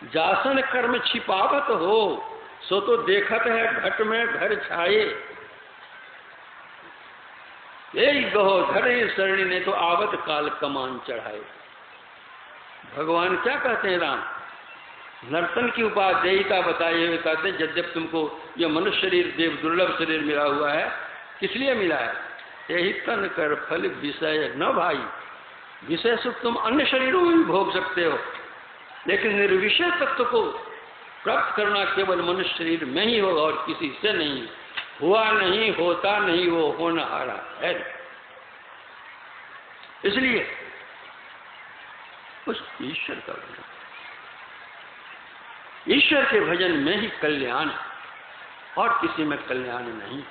जासन कर्म छिपावत हो, सो तो देखत है घट में घर छाए। यही गहो धरे सरणी ने तो आवत काल कमान चढ़ाए। भगवान क्या कहते हैं राम? नर्तन की उपादेयता बताए हुए कहते हैं, यद्यप तुमको यह मनुष्य शरीर देव दुर्लभ शरीर मिला हुआ है, किस लिए मिला है? यही तन कर फल विषय न भाई। विषय सुख तुम अन्य शरीरों में भी भोग सकते हो, लेकिन निर्विषय तत्व को प्राप्त करना केवल मनुष्य शरीर में ही होगा और किसी से नहीं। हुआ नहीं, होता नहीं, वो होना हारा है। इसलिए उस ईश्वर का भजन, ईश्वर के भजन में ही कल्याण, और किसी में कल्याण नहीं।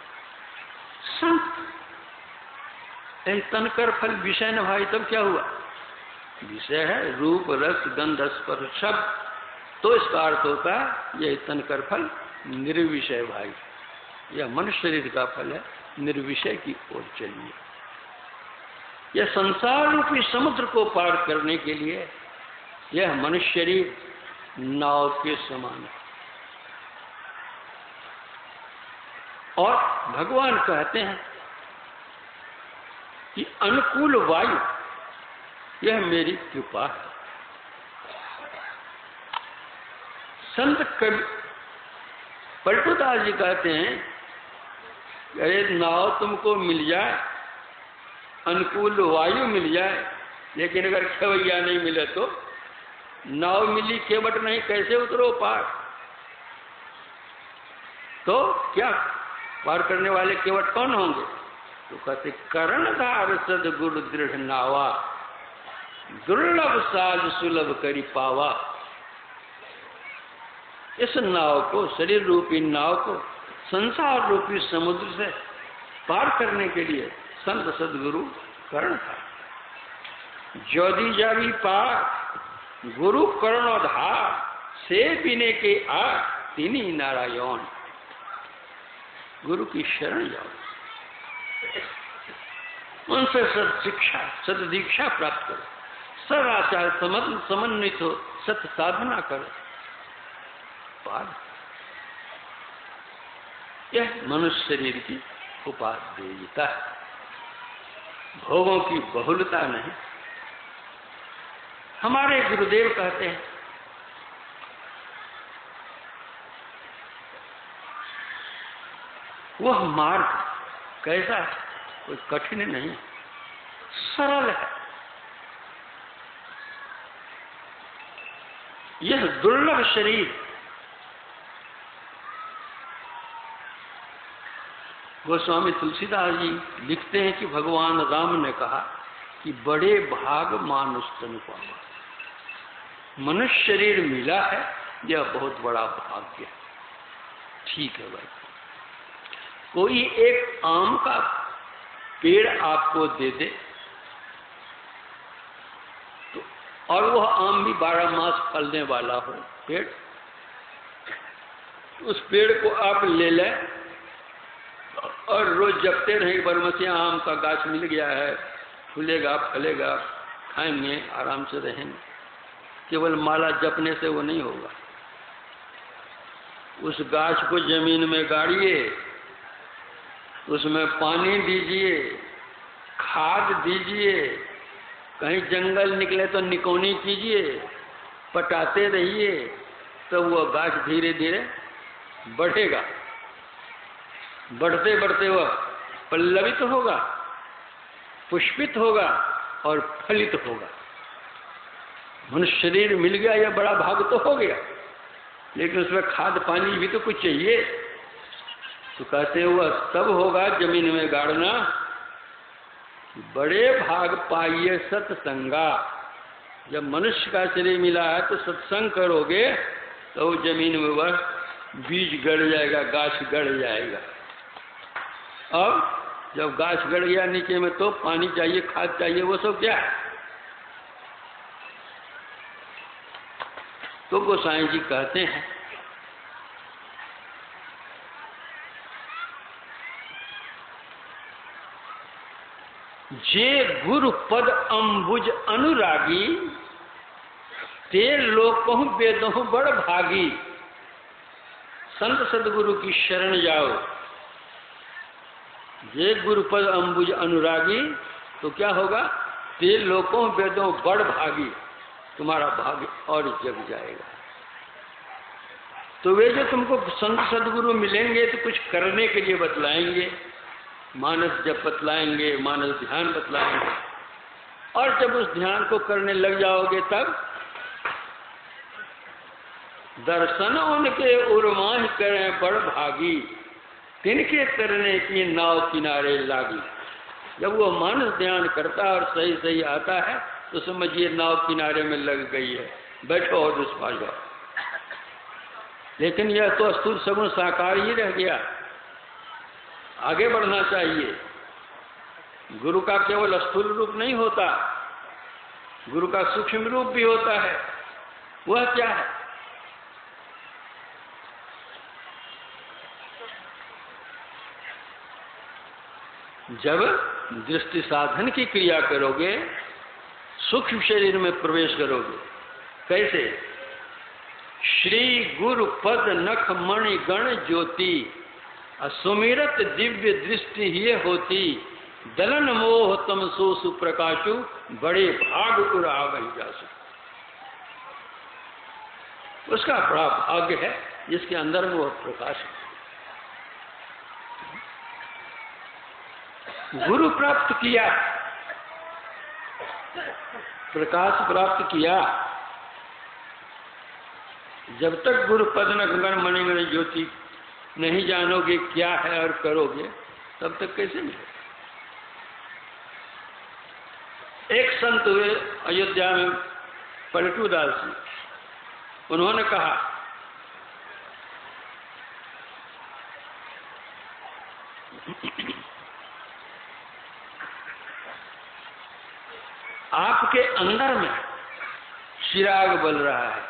संत तन कर फल विषय न भाई, तब क्या हुआ? विषय है रूप रस गंध स्पर्श शब्द, तो इसका अर्थ होता है यह तन कर फल निर्विषय भाई। यह मनुष्य शरीर का फल है, निर्विषय की ओर चलिए। यह संसार रूपी समुद्र को पार करने के लिए यह मनुष्य शरीर नाव के समान है। और भगवान कहते हैं कि अनुकूल वायु यह मेरी कृपा है। संत कवि पलटूदास जी कहते हैं, अरे नाव तुमको मिल जाए, अनुकूल वायु मिल जाए, लेकिन अगर खेवैया नहीं मिले तो नाव मिली केवट नहीं, कैसे उतरो पार? तो क्या पार करने वाले केवट कौन होंगे? तो कहते कर्णधार सदगुरु दृढ़ नावा, दुर्लभ साज सुलभ करी पावा। इस नाव को, शरीर रूपी नाव को संसार रूपी समुद्र से पार करने के लिए संत सदगुरु कर्ण था। ज्योति जावी पार गुरु कर्णोधार, से पीने के आ तिनी नारायण। गुरु की शरण जाओ, उनसे सद शिक्षा सद दीक्षा प्राप्त करो, सदाचार समन्वित हो, सत साधना करो, पार। यह मनुष्य शरीर की उपादेयता है, भोगों की बहुलता नहीं। हमारे गुरुदेव कहते हैं, वह मार्ग कैसा है? कोई कठिन नहीं, सरल है। यह दुर्लभ शरीर गोस्वामी तुलसीदास जी लिखते हैं कि भगवान राम ने कहा कि बड़े भाग मानुष तन पावा। मनुष्य शरीर मिला है, यह बहुत बड़ा भाग्य है। ठीक है भाई, कोई एक आम का पेड़ आपको दे दे तो, और वह आम भी 12 मास फलने वाला हो पेड़, उस पेड़ को आप ले लें और रोज जपते रहे, बरमसिया आम का गाछ मिल गया है, फूलेगा फलेगा, खाएंगे आराम से रहेंगे। केवल माला जपने से वो नहीं होगा। उस गाछ को जमीन में गाड़िए, उसमें पानी दीजिए, खाद दीजिए, कहीं जंगल निकले तो निकौनी कीजिए, पटाते रहिए, तो वह गाछ धीरे धीरे बढ़ेगा। बढ़ते बढ़ते वह पल्लवित होगा, पुष्पित होगा और फलित होगा। मनुष्य शरीर मिल गया, यह बड़ा भाग तो हो गया, लेकिन उसमें खाद पानी भी तो कुछ चाहिए। तो कहते हुआ तब होगा जमीन में गाड़ना, बड़े भाग पाइए सत्संगा। जब मनुष्य का शरीर मिला है तो सत्संग करोगे तो जमीन में वह बीज गड़ जाएगा, गाछ गड़ जाएगा। अब जब गाछ गड़ गया नीचे में तो पानी चाहिए, खाद चाहिए, वो सब क्या है? तो गोसाई जी कहते हैं, जे गुरु पद अम्बुज अनुरागी, ते लोकों वेदों बड़ भागी। संत सदगुरु की शरण जाओ, जे गुरुपद अंबुज अनुरागी, तो क्या होगा? ते लोकों वेदों बड़ भागी, तुम्हारा भाग्य और जग जाएगा। तो वे जो तुमको संत सदगुरु मिलेंगे तो कुछ करने के लिए बतलाएंगे, मानस जप बतलाएंगे, मानस ध्यान बतलाएंगे, और जब उस ध्यान को करने लग जाओगे तब दर्शन उनके उर्माह करें बड़ भागी, तिनके तरने की नाव किनारे लागी। जब वो मानस ध्यान करता है और सही सही आता है तो समझिए नाव किनारे में लग गई है, बैठो और उस पार जाओ। लेकिन यह तो स्थूल सगुण साकार ही रह गया, आगे बढ़ना चाहिए। गुरु का केवल स्थूल रूप नहीं होता, गुरु का सूक्ष्म रूप भी होता है। वह क्या है? जब दृष्टि साधन की क्रिया करोगे, सूक्ष्म शरीर में प्रवेश करोगे। कैसे? श्री गुरु पद नख मणि गण ज्योति, सुमिरत दिव्य दृष्टि ही होती, दलन मोह तम सो सुप्रकाशु, बड़े भाग उड़ा वही जासु। उसका बड़ा भाग्य है जिसके अंदर में वह प्रकाश है। गुरु प्राप्त किया, प्रकाश प्राप्त किया, जब तक गुरु पद गण मणिगण ज्योति नहीं जानोगे क्या है और करोगे, तब तक कैसे मिले? एक संत हुए अयोध्या में, पलटूदास जी, उन्होंने कहा आपके अंदर में चिराग बल रहा है।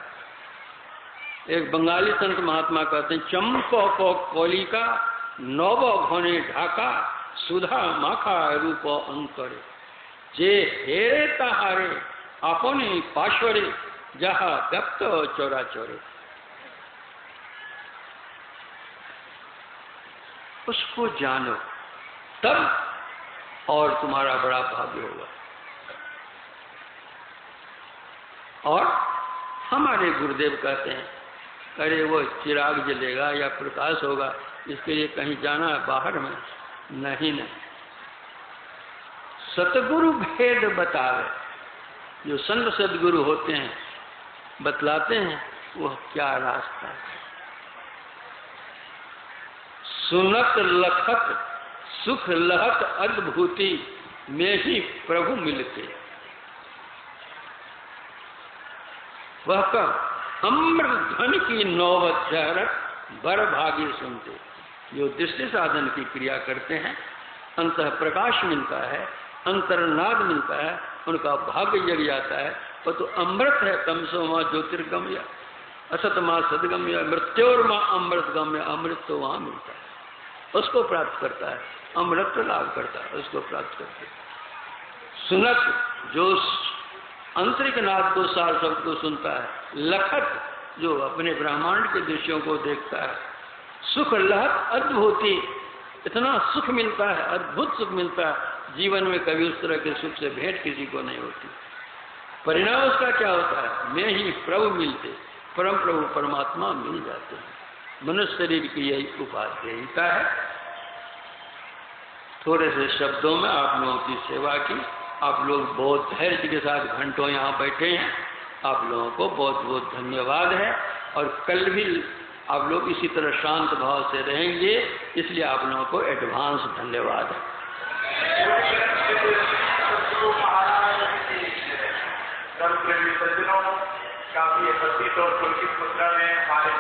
एक बंगाली संत महात्मा कहते हैं, चंपो को कोलिका नौबो घोने ढाका, सुधा माखा रूप अंतरे, जे हेरे ताहारे अपने पाश्वरे, जहा व्यक्त चौरा चौरे। उसको जानो तब और तुम्हारा बड़ा भाग्य होगा। और हमारे गुरुदेव कहते हैं, अरे वो चिराग जलेगा या प्रकाश होगा, इसके लिए कहीं जाना है बाहर में? नहीं नहीं, सतगुरु भेद बतावे। जो संत सदगुरु होते हैं बतलाते हैं वह क्या रास्ता है। सुनत लखत सुख लहत अद्भुति, में ही प्रभु मिलते। वह कब? अमृत धन की नौबत जहरत, बर भागी सुनते। जो दृष्टि साधन की क्रिया करते हैं, अंतः प्रकाश मिलता है, अंतर्नाद मिलता है, उनका भाग्य जग जाता है। वो तो अमृत है, तमसो माँ ज्योतिर्गम्य, असत माँ सदगम्य, मृत्योर माँ अमृत गम्य। अमृत तो वहाँ मिलता है, उसको प्राप्त करता है, अमृत लाभ करता है, उसको प्राप्त करते हैं। सुनत जो आंतरिक नाद को, सार शब्द को सुनता है, लखत जो अपने ब्रह्मांड के दृश्यों को देखता है, सुख लहत अद्भुति, इतना सुख मिलता है, अद्भुत सुख मिलता है, जीवन में कभी उस तरह के सुख से भेंट किसी को नहीं होती। परिणाम उसका क्या होता है? मैं ही प्रभु मिलते, परम प्रभु परमात्मा मिल जाते हैं। मनुष्य शरीर की यही उपादेयता है। थोड़े से शब्दों में आप लोगों की सेवा की। आप लोग बहुत धैर्य के साथ घंटों यहाँ बैठे हैं, आप लोगों को बहुत बहुत धन्यवाद है। और कल भी आप लोग इसी तरह शांत भाव से रहेंगे, इसलिए आप लोगों को एडवांस धन्यवाद है। काफी एकत्रित और पुलकित मुद्रा में हमारे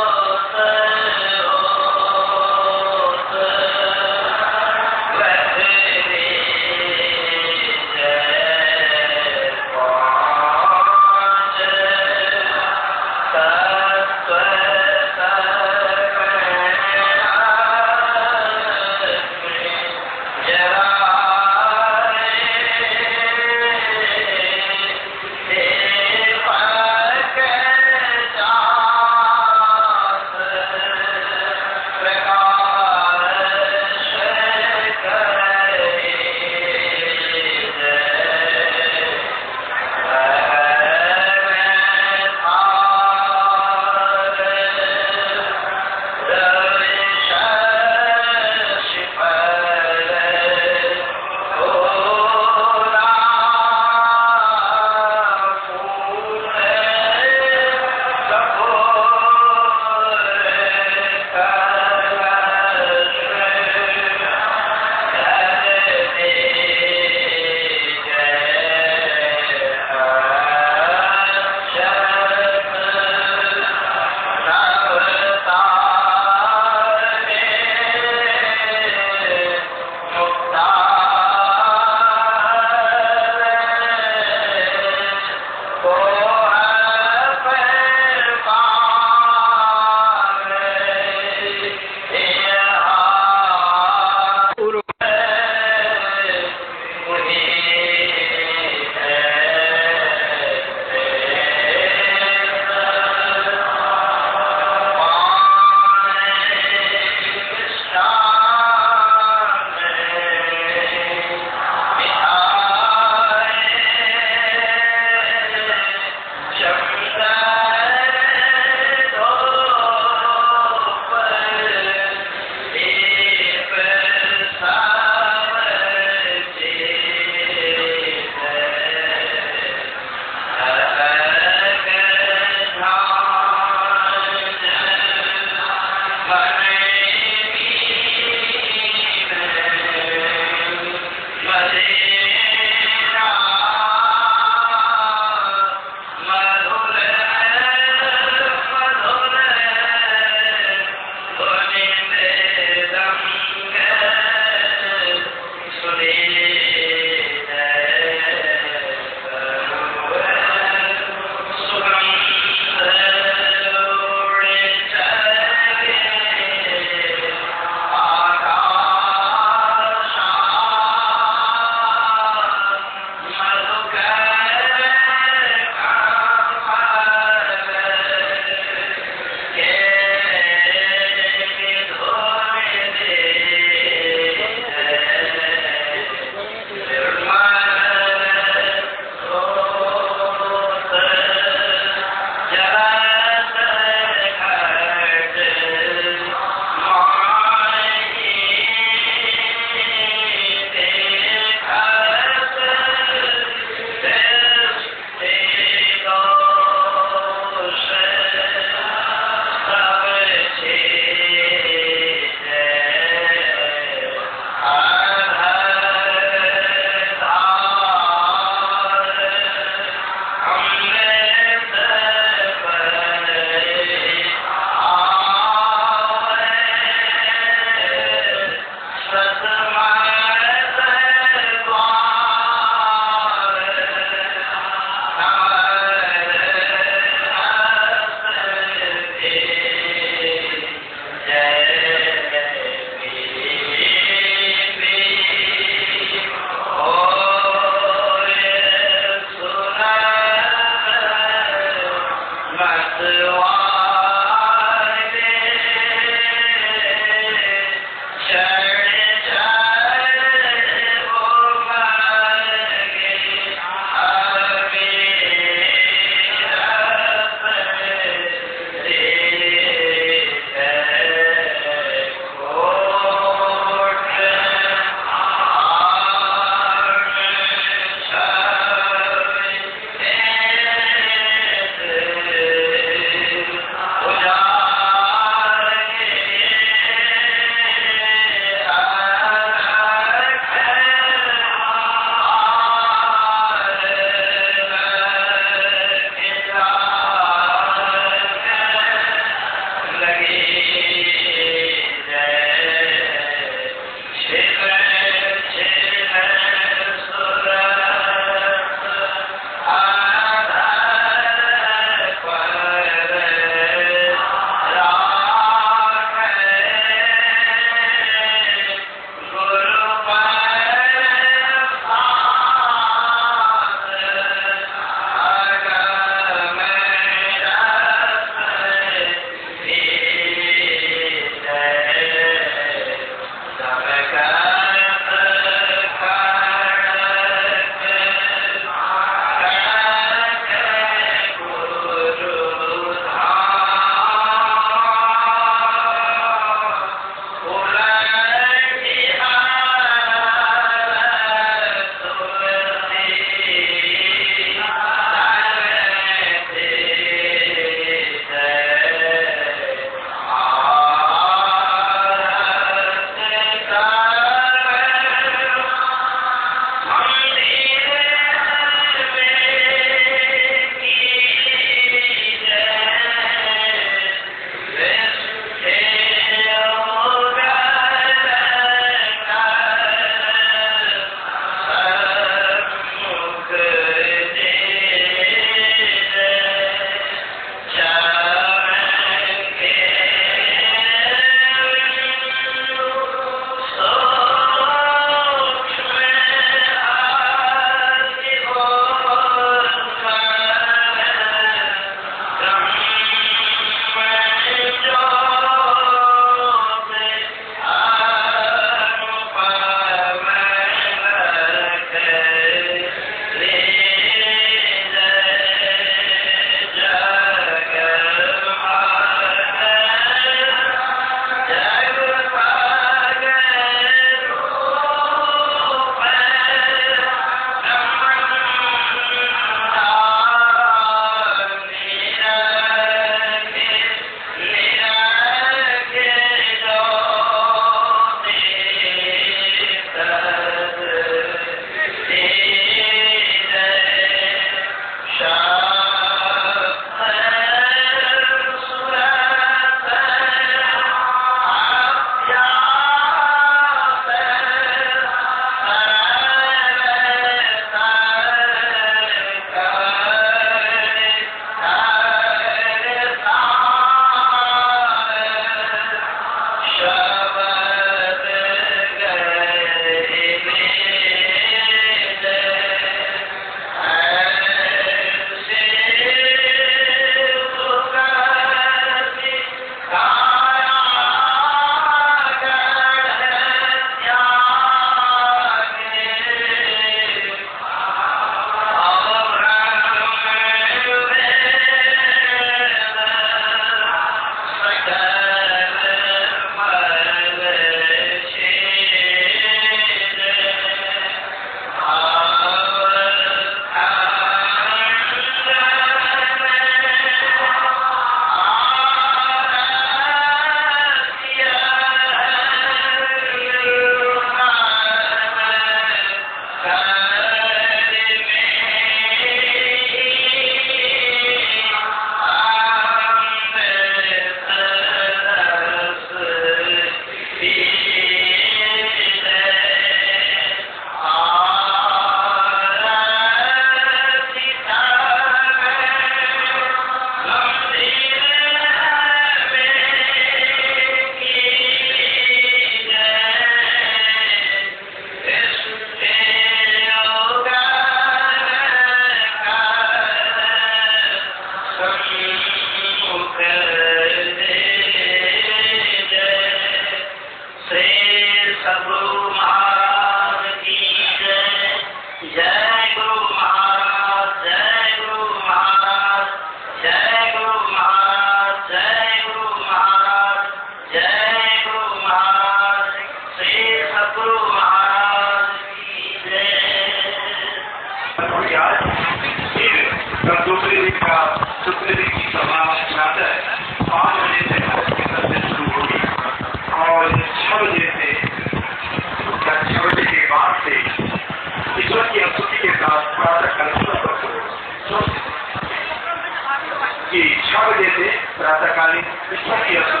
सत्य